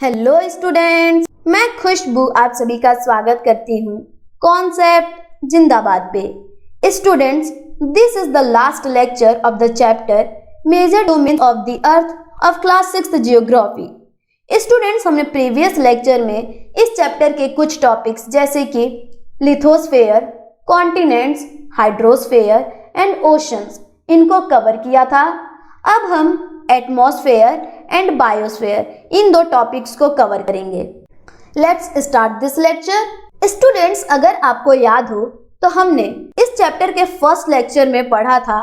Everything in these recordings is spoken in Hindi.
हेलो स्टूडेंट्स, मैं खुशबू आप सभी का स्वागत करती हूँ कॉन्सेप्ट जिंदाबाद पे। Students, this is the last lecture of the chapter major domain of the earth of class 6 geography. Students, हमने प्रीवियस लेक्चर में इस चैप्टर के कुछ टॉपिक्स जैसे कि lithosphere, continents, hydrosphere and oceans इनको कवर किया था। अब हम एटमॉस्फेयर एंड बायोस्फेयर इन दो टॉपिक्स को कवर करेंगे। Let's start this lecture. Students, अगर आपको याद हो तो हमने इस चैप्टर के फर्स्ट लेक्चर में पढ़ा था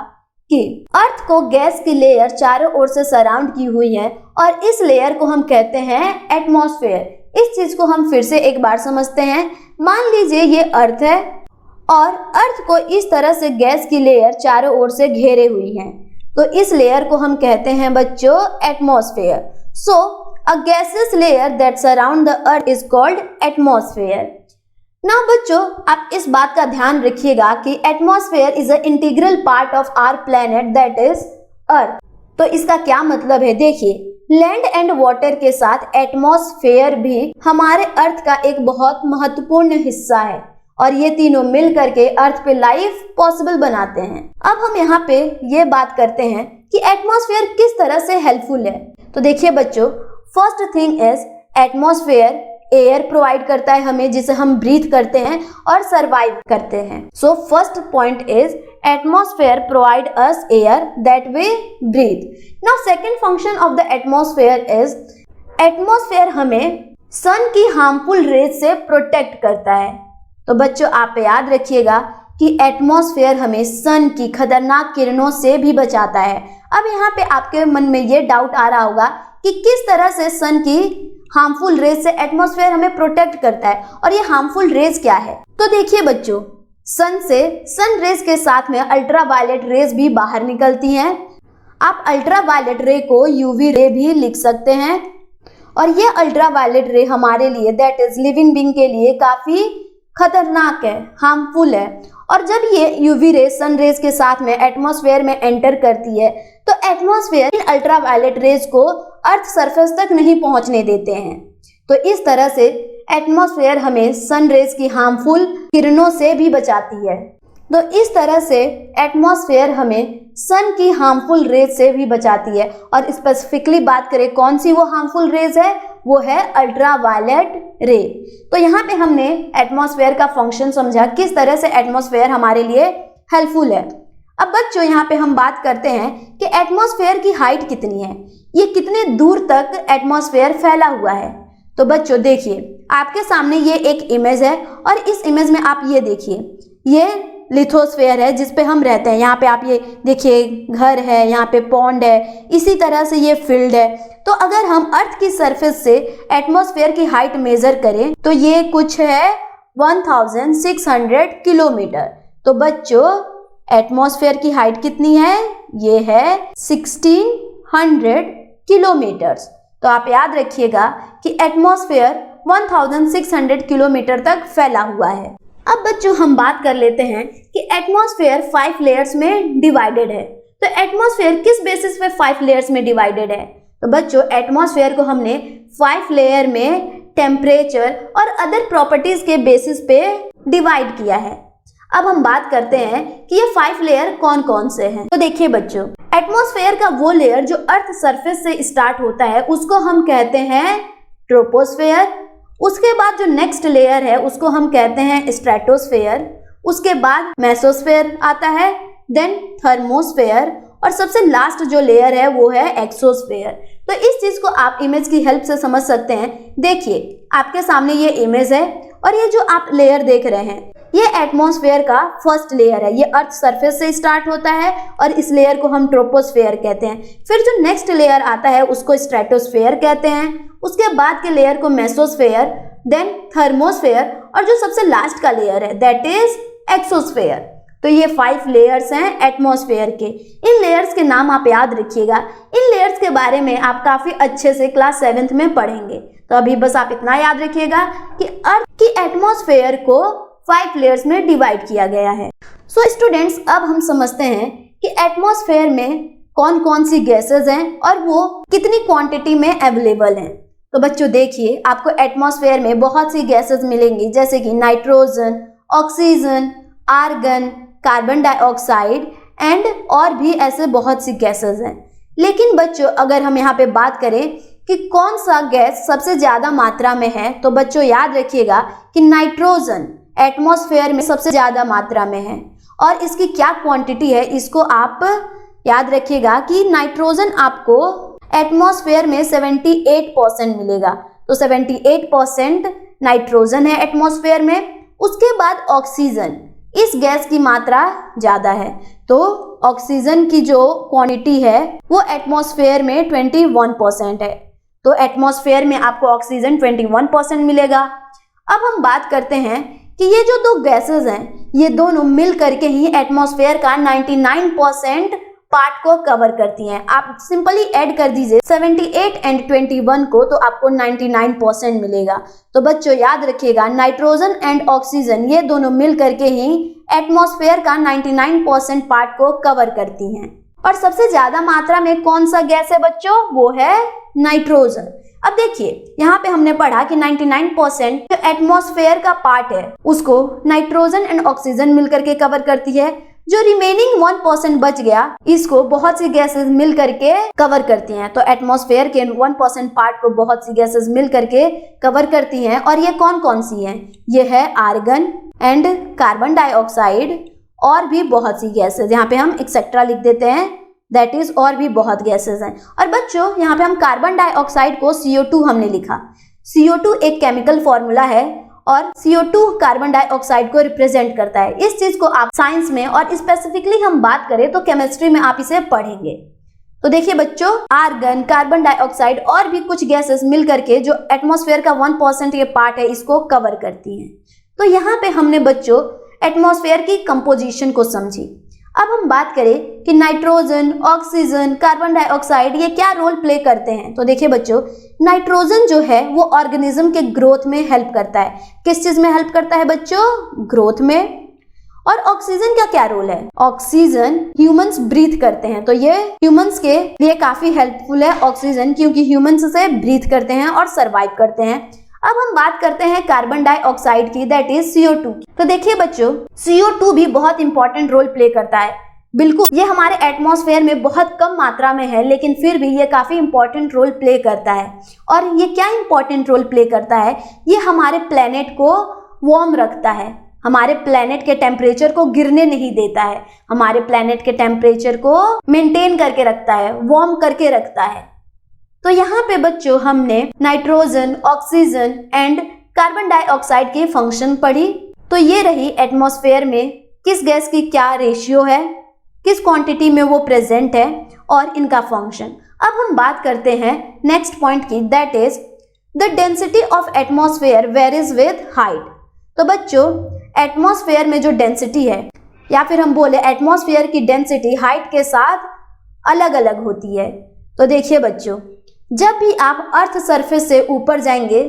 कि अर्थ को गैस की लेयर चारों ओर से सराउंड की हुई है और इस लेयर को हम कहते हैं एटमॉस्फेयर। इस चीज को हम फिर से एक बार समझते हैं। मान लीजिए ये अर्थ है और अर्थ को इस तरह से गैस की लेयर चारों ओर से घेरे हुई है, तो इस लेयर को हम कहते हैं बच्चों atmosphere. So a gases layer that surround the earth is called atmosphere. Now बच्चों, आप इस बात का ध्यान रखिएगा कि atmosphere is a integral part of our planet that is earth. तो इसका क्या मतलब है? देखिए, लैंड एंड वाटर के साथ एटमॉस्फेयर भी हमारे अर्थ का एक बहुत महत्वपूर्ण हिस्सा है और ये तीनों मिल करके अर्थ पे लाइफ पॉसिबल बनाते हैं। अब हम यहाँ पे ये बात करते हैं कि एटमॉस्फेयर किस तरह से हेल्पफुल है। तो देखिए बच्चों, first thing is atmosphere air provide करता है हमें, जिसे हम ब्रीथ करते हैं और सरवाइव करते हैं। So first point is atmosphere provide us air that we breathe. Now second function of the atmosphere is atmosphere हमें सन की हार्मफुल रेज से प्रोटेक्ट करता है। तो बच्चों, आप याद रखिएगा कि एटमॉस्फेयर हमें सन की खतरनाक किरणों से भी बचाता है। अब यहाँ पे आपके मन में ये डाउट आ रहा होगा कि किस तरह से सन की हार्मफुल रेज से एटमॉस्फेयर हमें प्रोटेक्ट करता है और ये हार्मफुल रेज क्या है। तो देखिए बच्चों, सन रेज के साथ में अल्ट्रावायलेट रेज भी बाहर निकलती हैं। आप अल्ट्रावायलेट रे को यूवी रे भी लिख सकते हैं और ये अल्ट्रावायलेट रे हमारे लिए दैट इज लिविंग बीइंग के लिए काफी खतरनाक है, हार्मफुल है। और जब ये यूवी रेज सन रेज के साथ में एटमॉस्फेयर में एंटर करती है तो एटमॉस्फेयर इन अल्ट्रावायलेट रेज को अर्थ सरफेस तक नहीं पहुंचने देते हैं। तो इस तरह से एटमॉस्फेयर हमें सन रेज की हार्मफुल किरणों से भी बचाती है। तो इस तरह से एटमॉस्फेयर हमें सन की हार्मफुल रेज से भी बचाती है। और स्पेसिफिकली बात करें कौन सी वो हार्मफुल रेज है, वो है अल्ट्रावायलेट रे। तो यहाँ पे हमने एटमॉस्फेयर का फंक्शन समझा, किस तरह से एटमॉस्फेयर हमारे लिए हेल्पफुल है। अब बच्चों, यहाँ पे हम बात करते हैं कि एटमॉस्फेयर की हाइट कितनी है, ये कितने दूर तक एटमॉस्फेयर फैला हुआ है। तो बच्चों देखिए, आपके सामने ये एक इमेज है और इस इमेज में आप ये देखिए, ये लिथोस्फेयर है जिस पे हम रहते हैं। यहाँ पे आप ये देखिए, घर है, यहाँ पे पॉन्ड है, इसी तरह से ये फील्ड है। तो अगर हम अर्थ की सरफेस से एटमॉस्फेयर की हाइट मेजर करें तो ये कुछ है 1600 किलोमीटर। तो बच्चों, एटमॉस्फेयर की हाइट कितनी है? ये है 1600 किलोमीटर्स। तो आप याद रखिएगा कि एटमॉस्फेयर 1600 किलोमीटर तक फैला हुआ है। अब बच्चों, हम बात कर लेते हैं कि एटमॉस्फेयर 5 लेयर्स में डिवाइडेड है। तो एटमॉस्फेयर किस बेसिस पे 5 लेयर्स में डिवाइडेड है? तो बच्चों, एटमॉस्फेयर को हमने 5 लेयर में टेम्परेचर और अदर प्रॉपर्टीज के बेसिस पे डिवाइड किया है। अब हम बात करते हैं कि ये 5 लेयर कौन कौन से हैं। तो देखिए बच्चों, एटमॉस्फेयर का वो लेयर जो अर्थ सरफेस से स्टार्ट होता है उसको हम कहते हैं ट्रोपोस्फेयर। उसके बाद जो नेक्स्ट लेयर है उसको हम कहते हैं स्ट्रेटोस्फेयर। उसके बाद मेसोस्फेयर आता है, देन थर्मोस्फेयर और सबसे लास्ट जो लेयर है वो है एक्सोस्फेयर। तो इस चीज को आप इमेज की हेल्प से समझ सकते हैं। देखिए, आपके सामने ये इमेज है और ये जो आप लेयर देख रहे हैं ये एटमॉस्फेयर का फर्स्ट लेयर है। ये अर्थ सरफेस से स्टार्ट होता है और इस लेयर को हम ट्रोपोस्फेयर कहते हैं। फिर जो नेक्स्ट लेयर आता है उसको स्ट्रेटोस्फेयर कहते हैं। उसके बाद के लेयर को मेसोस्फेयर, देन थर्मोस्फेयर और जो सबसे लास्ट का लेयर है दैट इज एक्सोस्फेयर। तो ये 5 लेयर्स हैं एटमॉस्फेयर के। इन लेयर्स के नाम आप याद रखिएगा। इन लेयर्स के बारे में आप काफी अच्छे से क्लास 7th में पढ़ेंगे। तो अभी बस आप इतना याद रखिएगा कि अर्थ की एटमॉस्फेयर को 5 लेयर्स में डिवाइड किया गया है। सो स्टूडेंट्स, अब हम समझते हैं कि एटमॉस्फेयर में कौन कौन सी गैसेस हैं और वो कितनी क्वांटिटी में अवेलेबल हैं। तो बच्चों देखिए, आपको एटमॉस्फेयर में बहुत सी गैसेस मिलेंगी, जैसे कि nitrogen, oxygen, argon, carbon dioxide and और भी ऐसे बहुत सी गैसेस हैं। लेकिन बच्चों अगर हम यहाँ पे बात करें कि कौन सा गैस सबसे ज्यादा मात्रा में है, तो बच्चों याद रखिएगा कि नाइट्रोजन एटमॉस्फेयर में सबसे ज्यादा मात्रा में है। और इसकी क्या क्वांटिटी है, इसको आप याद रखिएगा कि नाइट्रोजन आपको एटमॉस्फेयर में 78% मिलेगा। तो 78% नाइट्रोजन है एटमॉस्फेयर में। उसके बाद ऑक्सीजन, इस गैस की मात्रा ज्यादा है। तो ऑक्सीजन की जो क्वांटिटी है वो एटमॉस्फेयर में 21% है। तो एटमॉस्फेयर में आपको ऑक्सीजन 21% मिलेगा। अब हम बात करते हैं कि ये जो दो गैसेस हैं, ये दोनों मिल करके ही एटमॉस्फेयर का 99% पार्ट को कवर करती हैं। आप सिंपली ऐड कर दीजिए 78 एंड 21 को, तो आपको 99% मिलेगा। तो बच्चों याद रखिएगा, नाइट्रोजन एंड ऑक्सीजन ये दोनों मिल करके ही एटमॉस्फेयर का 99% पार्ट को कवर करती हैं। और सबसे ज्यादा मात्रा में कौन सा गैस है बच्चों, वो है नाइट्रोजन। अब देखिए, यहाँ पे हमने पढ़ा कि 99% जो एटमॉस्फेयर का पार्ट है उसको नाइट्रोजन एंड ऑक्सीजन मिलकर के कवर करती है। जो रिमेनिंग 1% बच गया, इसको बहुत सी गैसेस मिल करके कवर करती हैं। तो एटमॉस्फेयर के 1% पार्ट को बहुत सी गैसेस मिल करके कवर करती हैं। और ये कौन कौन सी हैं? ये है आर्गन एंड कार्बन डाइऑक्साइड और भी बहुत सी गैसेस। यहाँ पे हम एक्सेट्रा लिख देते हैं, दैट इज और भी बहुत गैसेस हैं। और बच्चों यहाँ पे हम कार्बन डाइऑक्साइड को CO2 हमने लिखा। CO2 एक केमिकल फॉर्मूला है और CO2 कार्बन डाइऑक्साइड को रिप्रेजेंट करता है। इस चीज को आप साइंस में और स्पेसिफिकली हम बात करें तो केमिस्ट्री में आप इसे पढ़ेंगे। तो देखिए बच्चों, आर्गन, कार्बन डाइऑक्साइड और भी कुछ गैसेस मिल करके जो एटमॉस्फेयर का 1% ये पार्ट है, इसको कवर करती हैं। तो यहाँ पे हमने बच्चों एटमॉस्फेयर की कंपोजिशन को समझी। अब हम बात करें कि नाइट्रोजन, ऑक्सीजन, कार्बन डाइऑक्साइड ये क्या रोल प्ले करते हैं। तो देखिए बच्चों, नाइट्रोजन जो है वो ऑर्गेनिज्म के ग्रोथ में हेल्प करता है। किस चीज में हेल्प करता है बच्चों? ग्रोथ में। और ऑक्सीजन का क्या रोल है? ऑक्सीजन ह्यूमंस ब्रीथ करते हैं, तो ये ह्यूमंस के लिए काफी हेल्पफुल है ऑक्सीजन, क्योंकि ह्यूमंस से ब्रीथ करते हैं और सर्वाइव करते हैं। अब हम बात करते हैं कार्बन डाइऑक्साइड की, दैट इज CO2 की। तो देखिए बच्चों, CO2 भी बहुत इंपॉर्टेंट रोल प्ले करता है। बिल्कुल, ये हमारे एटमॉस्फेयर में बहुत कम मात्रा में है, लेकिन फिर भी ये काफी इंपॉर्टेंट रोल प्ले करता है। और ये क्या इंपॉर्टेंट रोल प्ले करता है? ये हमारे प्लेनेट को वार्म रखता है, हमारे प्लेनेट के टेम्परेचर को गिरने नहीं देता है, हमारे प्लेनेट के टेम्परेचर को मेंटेन करके रखता है, वार्म करके रखता है। तो यहाँ पे बच्चों हमने nitrogen, oxygen and carbon dioxide की फंक्शन पढ़ी। तो ये रही एटमॉस्फेयर में किस गैस की क्या रेशियो है, किस क्वांटिटी में वो प्रेजेंट है और इनका फंक्शन। अब हम बात करते हैं नेक्स्ट पॉइंट की, that is the density of atmosphere varies with height. तो बच्चों, एटमॉस्फेयर में जो डेंसिटी है, या फिर हम बोले एटमॉस्फेयर की डेंसिटी हाइट के साथ अलग अलग होती है। तो देखिए बच्चों, जब भी आप अर्थ सरफेस से ऊपर जाएंगे,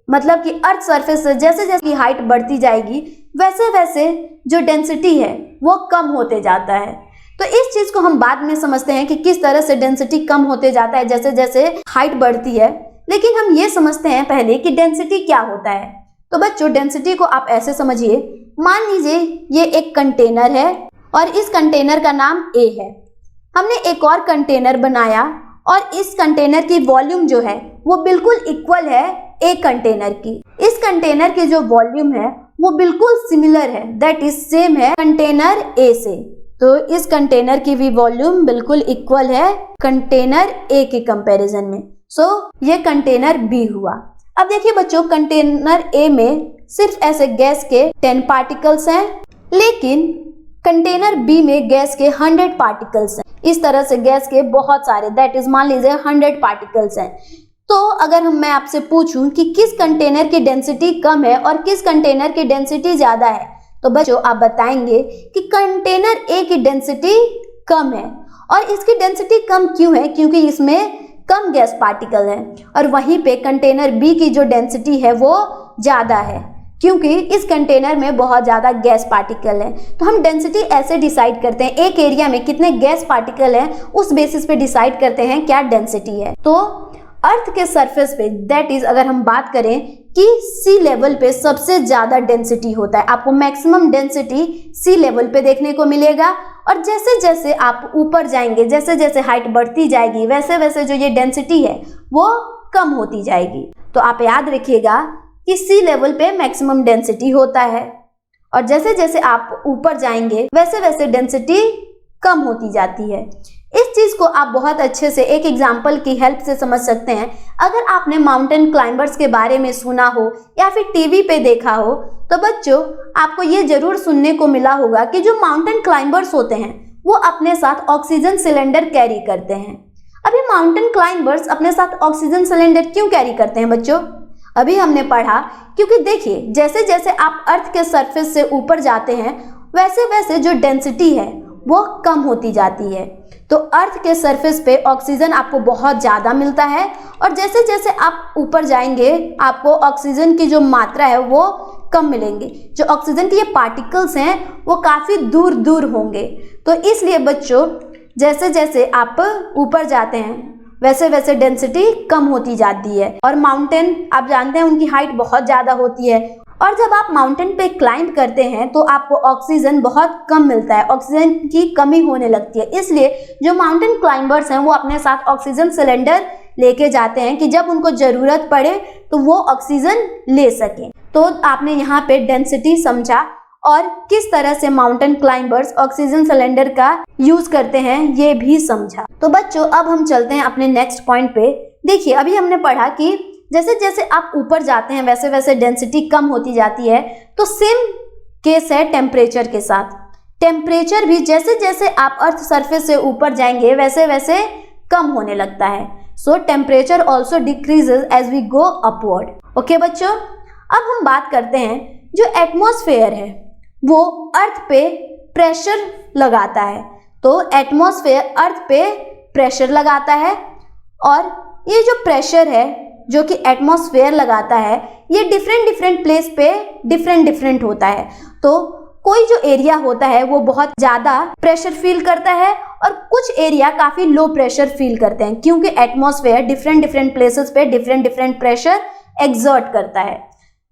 मतलब कि अर्थ सरफेस से जैसे जैसे हाइट बढ़ती जाएगी, वैसे वैसे जो डेंसिटी है वो कम होते जाता है। तो इस चीज को हम बाद में समझते हैं कि किस तरह से डेंसिटी कम होते जाता है जैसे जैसे हाइट बढ़ती है। लेकिन हम ये समझते हैं पहले कि डेंसिटी क्या होता है। तो बच्चों, डेंसिटी को आप ऐसे समझिए, मान लीजिए ये एक कंटेनर है और इस कंटेनर का नाम A है। हमने एक और कंटेनर बनाया और इस कंटेनर की वॉल्यूम जो है वो बिल्कुल इक्वल है A कंटेनर की। इस कंटेनर की जो वॉल्यूम है वो बिल्कुल सिमिलर है, दैट इज सेम है कंटेनर A से। तो इस कंटेनर की भी वॉल्यूम बिल्कुल इक्वल है कंटेनर A के कंपैरिजन में। सो ये कंटेनर B हुआ। अब देखिए बच्चों, कंटेनर A में सिर्फ ऐसे गैस के 10 पार्टिकल्स हैं, लेकिन कंटेनर B में गैस के 100 पार्टिकल्स हैं। इस तरह से गैस के बहुत सारे, दैट इज मान लीजिए 100 पार्टिकल्स हैं। तो अगर मैं आपसे पूछूं कि किस कंटेनर की डेंसिटी कम है और किस कंटेनर की डेंसिटी ज्यादा है, तो बच्चों आप बताएंगे कि कंटेनर A की डेंसिटी कम है। और इसकी डेंसिटी कम क्यों है? क्योंकि इसमें कम गैस पार्टिकल है। और वहीं पे कंटेनर B की जो डेंसिटी है वो ज्यादा है, क्योंकि इस कंटेनर में बहुत ज्यादा गैस पार्टिकल है। तो हम डेंसिटी ऐसे डिसाइड करते हैं, एक एरिया में कितने गैस पार्टिकल हैं उस बेसिस पे डिसाइड करते हैं क्या डेंसिटी है। तो अर्थ के सरफेस पे, दैट इज अगर हम बात करें कि सी लेवल पे सबसे ज्यादा डेंसिटी होता है, आपको मैक्सिमम डेंसिटी सी लेवल पे देखने को मिलेगा। और जैसे जैसे आप ऊपर जाएंगे, जैसे जैसे हाइट बढ़ती जाएगी, वैसे वैसे जो ये डेंसिटी है वो कम होती जाएगी। तो आप याद रखिएगा कि सी लेवल पे मैक्सिमम डेंसिटी होता है और जैसे जैसे आप ऊपर जाएंगे वैसे वैसे डेंसिटी कम होती जाती है। इस चीज को आप बहुत अच्छे से एक एग्जाम्पल की हेल्प से समझ सकते हैं। अगर आपने माउंटेन क्लाइंबर्स के बारे में सुना हो या फिर टीवी पे देखा हो तो बच्चों आपको ये जरूर सुनने को मिला होगा कि जो माउंटेन क्लाइंबर्स होते हैं वो अपने साथ ऑक्सीजन सिलेंडर कैरी करते हैं। अभी माउंटेन क्लाइंबर्स अपने साथ ऑक्सीजन सिलेंडर क्यों कैरी करते हैं बच्चों? अभी हमने पढ़ा क्योंकि देखिए जैसे जैसे आप अर्थ के सरफेस से ऊपर जाते हैं वैसे वैसे जो डेंसिटी है वो कम होती जाती है। तो अर्थ के सरफेस पे ऑक्सीजन आपको बहुत ज़्यादा मिलता है और जैसे जैसे आप ऊपर जाएंगे आपको ऑक्सीजन की जो मात्रा है वो कम मिलेंगे। जो ऑक्सीजन के ये पार्टिकल्स हैं वो काफ़ी दूर दूर होंगे। तो इसलिए बच्चों जैसे जैसे आप ऊपर जाते हैं वैसे वैसे डेंसिटी कम होती जाती है। और माउंटेन आप जानते हैं उनकी हाइट बहुत ज़्यादा होती है और जब आप माउंटेन पे क्लाइंब करते हैं तो आपको ऑक्सीजन बहुत कम मिलता है, ऑक्सीजन की कमी होने लगती है। इसलिए जो माउंटेन क्लाइंबर्स हैं वो अपने साथ ऑक्सीजन सिलेंडर लेके जाते हैं कि जब उनको ज़रूरत पड़े तो वो ऑक्सीजन ले सकें। तो आपने यहाँ पे डेंसिटी समझा और किस तरह से माउंटेन क्लाइंबर्स ऑक्सीजन सिलेंडर का यूज करते हैं ये भी समझा। तो बच्चों अब हम चलते हैं अपने नेक्स्ट पॉइंट पे। देखिए अभी हमने पढ़ा कि जैसे जैसे आप ऊपर जाते हैं वैसे वैसे डेंसिटी कम होती जाती है। तो सेम केस है टेम्परेचर के साथ। टेम्परेचर भी जैसे जैसे आप अर्थ सरफेस से ऊपर जाएंगे वैसे वैसे कम होने लगता है। So temperature also decreases as we go upward. Okay बच्चों, अब हम बात करते हैं जो एटमॉस्फेयर है वो अर्थ पे प्रेशर लगाता है। तो एटमॉस्फेयर अर्थ पे प्रेशर लगाता है और ये जो प्रेशर है जो कि एटमॉस्फेयर लगाता है ये डिफरेंट डिफरेंट प्लेस पे डिफरेंट होता है। तो कोई जो एरिया होता है वो बहुत ज़्यादा प्रेशर फील करता है और कुछ एरिया काफ़ी लो प्रेशर फील करते हैं क्योंकि एटमॉस्फेयर डिफरेंट प्लेसेस पे डिफरेंट प्रेशर एग्जर्ट करता है।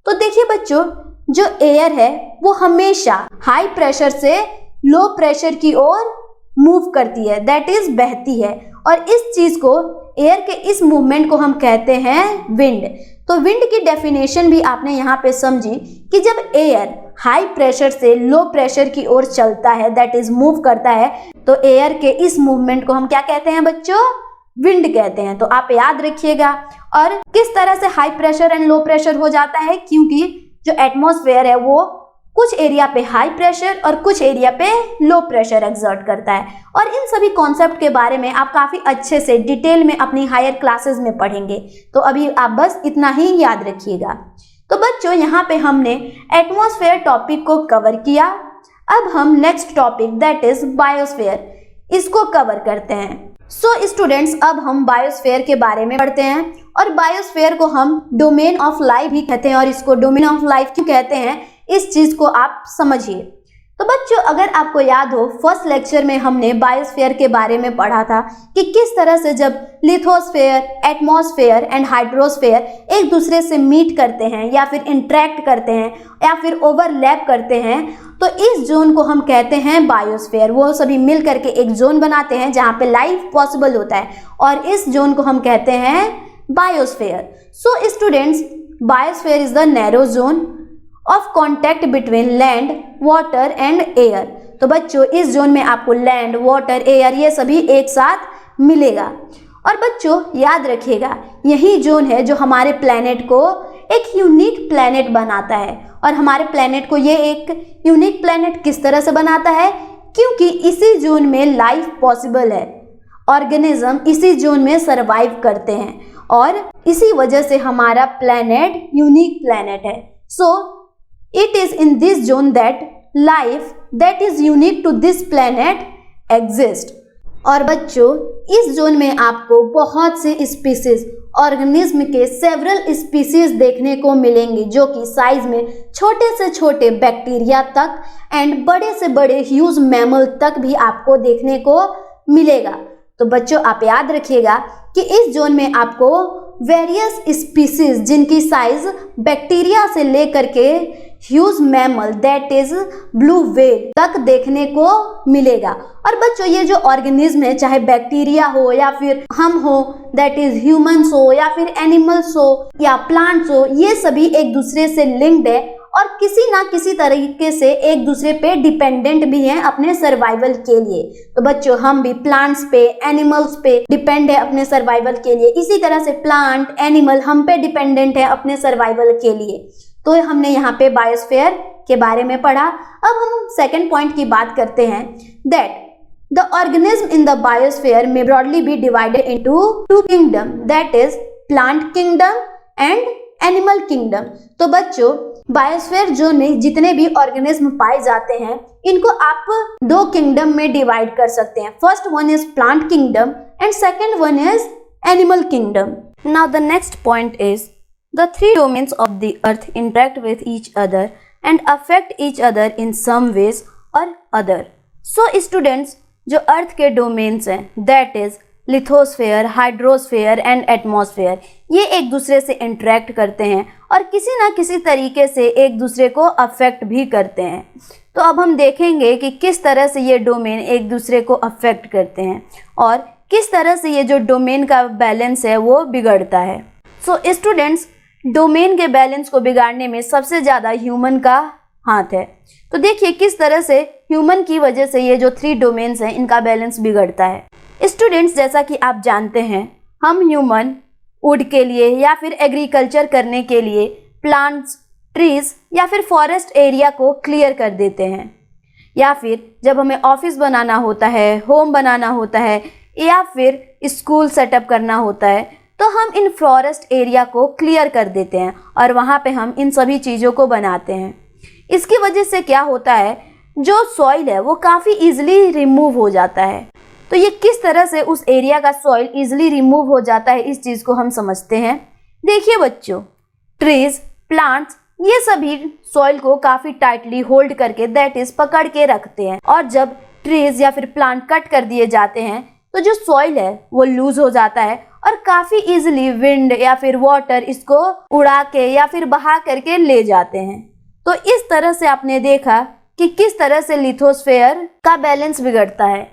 तो देखिए बच्चों जो एयर है वो हमेशा हाई प्रेशर से लो प्रेशर की ओर मूव करती है, दैट इज बहती है। और इस चीज को एयर के इस मूवमेंट को हम कहते हैं विंड। तो विंड की डेफिनेशन भी आपने यहाँ पे समझी कि जब एयर हाई प्रेशर से लो प्रेशर की ओर चलता है, दैट इज मूव करता है, तो एयर के इस मूवमेंट को हम क्या कहते हैं बच्चों? विंड कहते हैं। तो आप याद रखिएगा। और किस तरह से high pressure and low pressure हो जाता है? क्योंकि जो एटमॉस्फेयर है वो कुछ एरिया पे हाई प्रेशर और कुछ एरिया पे लो प्रेशर एक्सर्ट करता है। और इन सभी कॉन्सेप्ट के बारे में आप काफ़ी अच्छे से डिटेल में अपनी हायर क्लासेस में पढ़ेंगे। तो अभी आप बस इतना ही याद रखिएगा। तो बच्चों यहाँ पे हमने एटमॉस्फेयर टॉपिक को कवर किया। अब हम next topic that is biosphere इसको कवर करते हैं। सो स्टूडेंट्स अब हम बायोस्फीयर के बारे में पढ़ते हैं और बायोस्फीयर को हम डोमेन ऑफ लाइफ भी कहते हैं। और इसको डोमेन ऑफ लाइफ क्यों कहते हैं इस चीज को आप समझिए। तो बच्चों अगर आपको याद हो फर्स्ट लेक्चर में हमने बायोस्फीयर के बारे में पढ़ा था कि किस तरह से जब लिथोस्फीयर, एटमॉस्फेयर एंड हाइड्रोस्फीयर एक दूसरे से मीट करते हैं या फिर इंटरेक्ट करते हैं या फिर ओवरलैप करते हैं तो इस जोन को हम कहते हैं बायोस्फीयर। वो सभी मिल करके एक जोन बनाते हैं जहाँ पे लाइफ पॉसिबल होता है और इस जोन को हम कहते हैं biosphere. So students biosphere is the narrow zone of contact between land, water and air. तो बच्चों इस जोन में आपको लैंड, वाटर, एयर ये सभी एक साथ मिलेगा। और बच्चों याद रखिएगा यही जोन है जो हमारे प्लैनेट को एक यूनिक प्लैनेट बनाता है। और हमारे प्लैनेट को ये एक यूनिक प्लैनेट किस तरह से बनाता है? क्योंकि इसी जोन में लाइफ पॉसिबल है, ऑर्गेनिज्म इसी जोन में सरवाइव करते हैं और इसी वजह से हमारा प्लैनेट यूनिक प्लैनेट है। सो it is in this zone that life that is unique to this planet exist। और बच्चों इस जोन में आपको बहुत से स्पीसीज, ऑर्गेनिज्म के सेवरल स्पीसीज देखने को मिलेंगे जो कि साइज में छोटे से छोटे बैक्टीरिया तक एंड बड़े से बड़े ह्यूज मैमल तक भी आपको देखने को मिलेगा। तो बच्चों आप याद रखिएगा कि इस जोन में आपको वेरियस स्पीसीज जिनकी साइज बैक्टीरिया से लेकर के huge mammal that is blue whale तक देखने को मिलेगा। और बच्चों ये जो ऑर्गेनिज्म है, चाहे बैक्टीरिया हो या फिर हम हो दैट इज ह्यूमंस हो या फिर एनिमल्स हो या प्लांट्स हो, ये सभी एक दूसरे से लिंक्ड है और किसी ना किसी तरीके से एक दूसरे पे डिपेंडेंट भी हैं अपने सर्वाइवल के लिए। तो बच्चों हम भी प्लांट्स पे, एनिमल्स पे डिपेंड है अपने सर्वाइवल के लिए, इसी तरह से प्लांट, एनिमल हम पे डिपेंडेंट है अपने सर्वाइवल के लिए। तो हमने यहाँ पे बायोस्फीयर के बारे में पढ़ा। अब हम सेकंड पॉइंट की बात करते हैं that the organism in the biosphere may broadly be divided into two kingdom that is plant kingdom and animal kingdom. तो बच्चों बायोस्फीयर जोन में जितने भी ऑर्गेनिज्म पाए जाते हैं इनको आप दो किंगडम में डिवाइड कर सकते हैं। First one is plant kingdom and second one is animal kingdom. Now the next point is the three domains of the earth interact with each other and affect each other in some ways or other. So students, जो अर्थ के डोमेन्स हैं that is lithosphere, hydrosphere and atmosphere, ये एक दूसरे से इंटरेक्ट करते हैं और किसी ना किसी तरीके से एक दूसरे को अफेक्ट भी करते हैं। तो अब हम देखेंगे कि किस तरह से ये डोमेन एक दूसरे को अफेक्ट करते हैं और किस तरह से ये जो डोमेन का बैलेंस है वो बिगड़ता है। सो स्टूडेंट्स, डोमेन के बैलेंस को बिगाड़ने में सबसे ज़्यादा ह्यूमन का हाथ है। तो देखिए किस तरह से ह्यूमन की वजह से ये जो थ्री डोमेन्स हैं इनका बैलेंस बिगड़ता है। स्टूडेंट्स, जैसा कि आप जानते हैं हम ह्यूमन वुड के लिए या फिर एग्रीकल्चर करने के लिए प्लांट्स, ट्रीज या फिर फॉरेस्ट एरिया को क्लियर कर देते हैं, या फिर जब हमें ऑफिस बनाना होता है, होम बनाना होता है या फिर स्कूल सेटअप करना होता है तो हम इन फॉरेस्ट एरिया को क्लियर कर देते हैं और वहाँ पे हम इन सभी चीज़ों को बनाते हैं। इसकी वजह से क्या होता है, जो सॉइल है वो काफ़ी इजीली रिमूव हो जाता है। तो ये किस तरह से उस एरिया का सॉइल इजीली रिमूव हो जाता है इस चीज़ को हम समझते हैं। देखिए बच्चों, ट्रीज, प्लांट्स ये सभी सॉइल को काफ़ी टाइटली होल्ड करके दैट इज पकड़ के रखते हैं और जब ट्रीज या फिर प्लांट कट कर दिए जाते हैं तो जो सॉइल है वो लूज हो जाता है और काफ़ी इजीली विंड या फिर वाटर इसको उड़ा के या फिर बहा करके ले जाते हैं। तो इस तरह से आपने देखा कि किस तरह से लिथोस्फेयर का बैलेंस बिगड़ता है।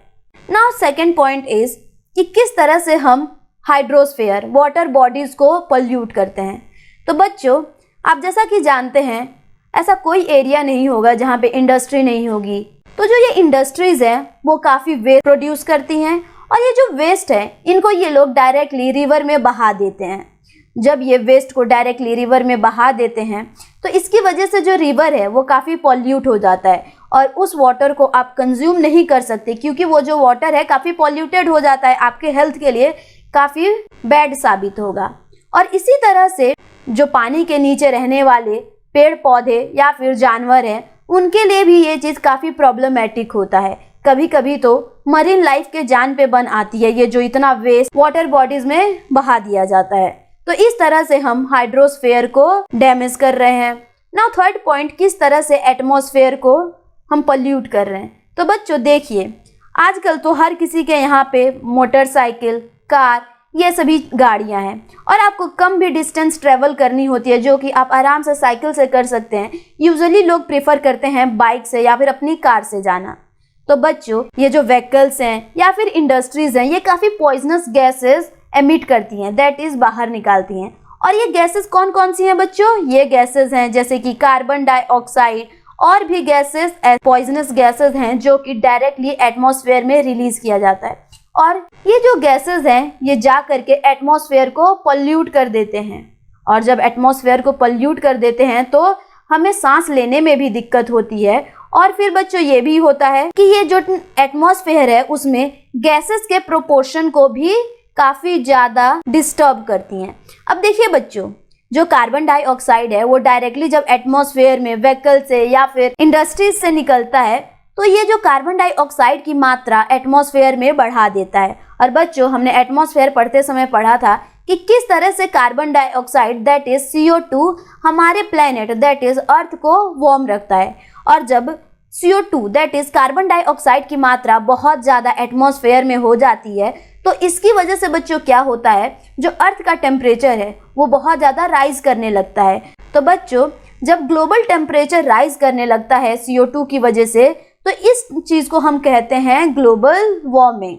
नाउ सेकंड पॉइंट इज कि किस तरह से हम हाइड्रोस्फेयर, वाटर बॉडीज को पोल्यूट करते हैं। तो बच्चों आप जैसा कि जानते हैं ऐसा कोई एरिया नहीं होगा जहाँ पे इंडस्ट्री नहीं होगी। तो जो ये इंडस्ट्रीज हैं वो काफ़ी वेस्ट प्रोड्यूस करती हैं और ये जो वेस्ट है इनको ये लोग डायरेक्टली रिवर में बहा देते हैं। जब ये वेस्ट को डायरेक्टली रिवर में बहा देते हैं तो इसकी वजह से जो रिवर है वो काफ़ी पॉल्यूट हो जाता है और उस वाटर को आप कंज्यूम नहीं कर सकते क्योंकि वो जो वाटर है काफ़ी पॉल्यूटेड हो जाता है, आपके हेल्थ के लिए काफ़ी बैड साबित होगा। और इसी तरह से जो पानी के नीचे रहने वाले पेड़ पौधे या फिर जानवर हैं उनके लिए भी ये चीज़ काफ़ी प्रॉब्लमेटिक होता है। कभी कभी तो मरीन लाइफ के जान पे बन आती है ये जो इतना वेस्ट वाटर बॉडीज में बहा दिया जाता है। तो इस तरह से हम हाइड्रोस्फेयर को डैमेज कर रहे हैं। नाउ थर्ड पॉइंट, किस तरह से एटमॉस्फेयर को हम पोल्यूट कर रहे हैं। तो बच्चों देखिए आजकल तो हर किसी के यहाँ पे मोटरसाइकिल, कार ये सभी गाड़ियाँ हैं और आपको कम भी डिस्टेंस ट्रेवल करनी होती है जो कि आप आराम से साइकिल से कर सकते हैं। यूजुअली लोग प्रेफर करते हैं बाइक से या फिर अपनी कार से जाना। तो बच्चों ये जो व्हीकल्स हैं या फिर इंडस्ट्रीज हैं ये काफ़ी पॉइजनस गैसेस एमिट करती हैं दैट इज़ बाहर निकालती हैं। और ये गैसेस कौन कौन सी हैं बच्चों? ये गैसेस हैं जैसे कि कार्बन डाइऑक्साइड और भी गैसेस पॉइजनस गैसेस हैं जो कि डायरेक्टली एटमॉस्फेयर में रिलीज किया जाता है। और ये जो गैसेस हैं ये जा करके एटमॉस्फेयर को पोल्यूट कर देते हैं और जब एटमॉस्फेयर को पोल्यूट कर देते हैं तो हमें सांस लेने में भी दिक्कत होती है। और फिर बच्चों ये भी होता है कि ये जो एटमॉस्फेयर है उसमें गैसेस के प्रोपोर्शन को भी काफ़ी ज़्यादा डिस्टर्ब करती हैं। अब देखिए बच्चों, जो कार्बन डाइऑक्साइड है वो डायरेक्टली जब एटमॉस्फेयर में व्हीकल से या फिर इंडस्ट्रीज से निकलता है तो ये जो कार्बन डाइऑक्साइड की मात्रा एटमॉस्फेयर में बढ़ा देता है। और बच्चों हमने एटमॉस्फेयर पढ़ते समय पढ़ा था कि किस तरह से carbon dioxide that is CO2 हमारे प्लेनेट दैट इज अर्थ को वार्म रखता है। और जब CO2 that is carbon dioxide की मात्रा बहुत ज़्यादा एटमॉस्फेयर में हो जाती है तो तो इसकी वजह से बच्चों क्या होता है, जो अर्थ का टेम्परेचर है वो बहुत ज़्यादा राइज करने लगता है। तो बच्चों जब ग्लोबल टेम्परेचर राइज करने लगता है CO2 की वजह से, तो इस चीज़ को हम कहते हैं ग्लोबल वार्मिंग।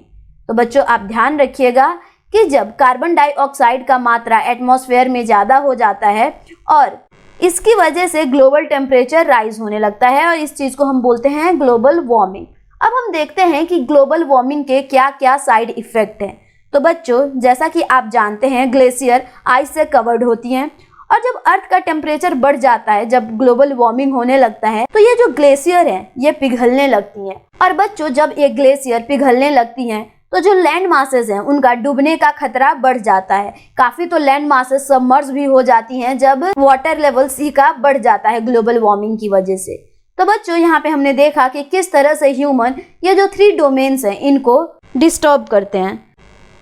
तो बच्चों आप ध्यान रखिएगा कि जब कार्बन डाइऑक्साइड का मात्रा एटमॉस्फेयर में ज़्यादा हो जाता है और इसकी वजह से ग्लोबल टेम्परेचर राइज होने लगता है और इस चीज़ को हम बोलते हैं ग्लोबल वार्मिंग। अब हम देखते हैं कि ग्लोबल वार्मिंग के क्या क्या साइड इफ़ेक्ट हैं। तो बच्चों जैसा कि आप जानते हैं ग्लेशियर आइस से कवर्ड होती हैं और जब अर्थ का टेम्परेचर बढ़ जाता है, जब ग्लोबल वार्मिंग होने लगता है, तो ये जो ग्लेशियर हैं ये पिघलने लगती हैं। और बच्चों जब ये ग्लेशियर पिघलने लगती हैं तो जो लैंड मासेस हैं उनका डूबने का खतरा बढ़ जाता है। काफ़ी तो लैंड मासेस सबमर्ज भी हो जाती हैं जब वाटर लेवल सी का बढ़ जाता है ग्लोबल वार्मिंग की वजह से। तो बच्चों यहाँ पे हमने देखा कि किस तरह से ह्यूमन ये जो 3 डोमेन्स हैं इनको डिस्टर्ब करते हैं।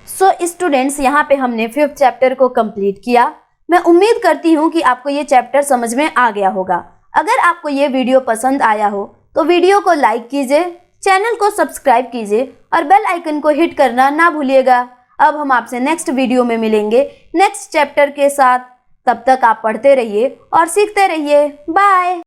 सो स्टूडेंट्स यहाँ पे हमने 5th चैप्टर को कंप्लीट किया। मैं उम्मीद करती हूँ कि आपको ये चैप्टर समझ में आ गया होगा। अगर आपको ये वीडियो पसंद आया हो तो वीडियो को लाइक कीजिए, चैनल को सब्सक्राइब कीजिए और बेल आइकन को हिट करना ना भूलिएगा। अब हम आपसे नेक्स्ट वीडियो में मिलेंगे नेक्स्ट चैप्टर के साथ। तब तक आप पढ़ते रहिए और सीखते रहिए। बाय।